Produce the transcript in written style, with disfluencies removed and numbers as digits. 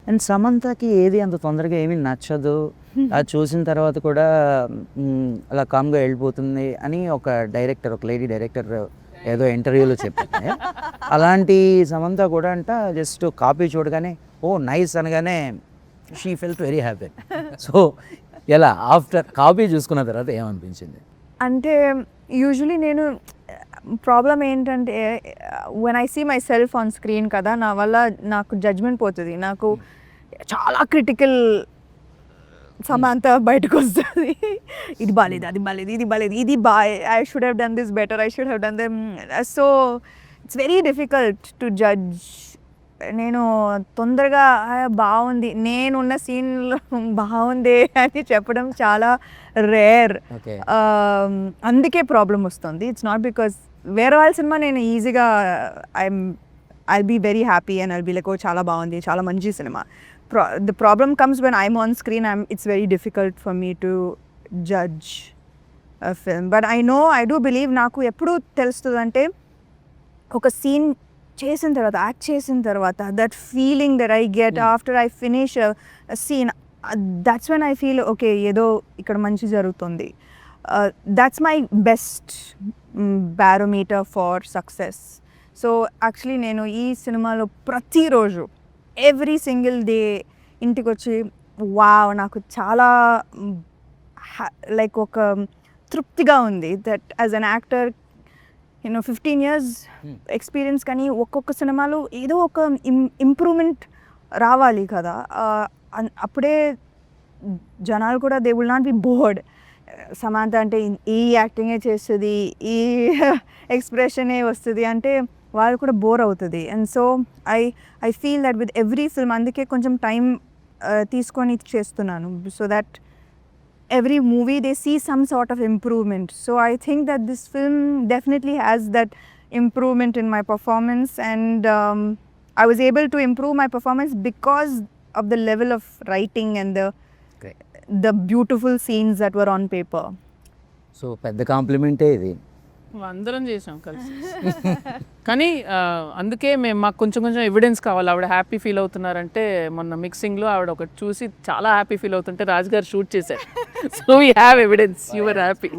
And సమంతకి ఏది అంత తొందరగా ఏమీ నచ్చదు, అది చూసిన తర్వాత కూడా అలా కామ్గా వెళ్ళిపోతుంది అని ఒక డైరెక్టర్, ఒక లేడీ డైరెక్టర్ ఏదో ఇంటర్వ్యూలో చెప్పింది. అలాంటి సమంత కూడా అంట జస్ట్ కాపీ చూడగానే ఓ నైస్ అనగానే she felt very happy. So ఎలా ఆఫ్టర్ కాపీ చూసుకున్న తర్వాత ఏమనిపించింది? అంటే యూజువలీ నేను ప్రాబ్లం ఏంటంటే when I see myself on screen కదా, నా వల్ల నాకు జడ్జ్మెంట్ పోతుంది. నాకు చాలా క్రిటికల్ సమంత బయటకు వస్తుంది. ఇది బాగాలేదు, అది బాగాలేదు, ఇది బాగాలేదు, ఇది I should have done this better, I should have done them. So it's very difficult to judge. నేను తొందరగా బాగుంది, నేనున్న సీన్లో బాగుంది అని చెప్పడం చాలా రేర్. అందుకే ప్రాబ్లం వస్తుంది. ఇట్స్ నాట్ బికాస్ వేరే వాళ్ళ సినిమా నేను ఈజీగా I'll be very happy and I'll be like oh చాలా బాగుంది, చాలా మంచి cinema. The problem comes when I'm on screen. It's very difficult for me to judge a film. But I do believe నాకు ఎప్పుడు తెలుస్తుందంటే ఒక scene చేసిన తర్వాత, act చేసిన తర్వాత, that feeling that I get after I finish scene, that's when I feel okay ఏదో ఇక్కడ మంచి జరుగుతుంది. That's my best barometer for success. So actually నేను ఈ సినిమాలో ప్రతిరోజు ఎవ్రీ సింగిల్ డే ఇంటికి వచ్చి వావ్ నాకు చాలా లైక్ ఒక తృప్తిగా ఉంది. That as an actor 15 years experience, కానీ ఒక్కొక్క సినిమాలో ఏదో ఒక ఇంప్రూవ్మెంట్ రావాలి కదా. అప్పుడే జనాలు కూడా they will not be board. Samantha అంటే ఈ యాక్టింగే చేస్తుంది, ఈ ఎక్స్ప్రెషనే వస్తుంది అంటే వాళ్ళు కూడా బోర్ అవుతుంది. And so I feel that with every film, అందుకే కొంచెం టైం తీసుకొని చేస్తున్నాను. So that every movie they see some sort of improvement. So I think that this film definitely has that improvement in my performance, and I was able to improve my performance because of the level of writing and the beautiful scenes that were on paper. So పెద్ద కాంప్లిమెంటే ఇది. అందరం చేసాం కలిసి. కానీ అందుకే మాకు కొంచెం evidence కావాలి. ఆవిడ హ్యాపీ ఫీల్ అవుతున్నారంటే మొన్న మిక్సింగ్లో ఆవిడ ఒకటి చూసి చాలా హ్యాపీ ఫీల్ అవుతుంటే రాజుగారు షూట్ చేశారు. So we have evidence, you were happy.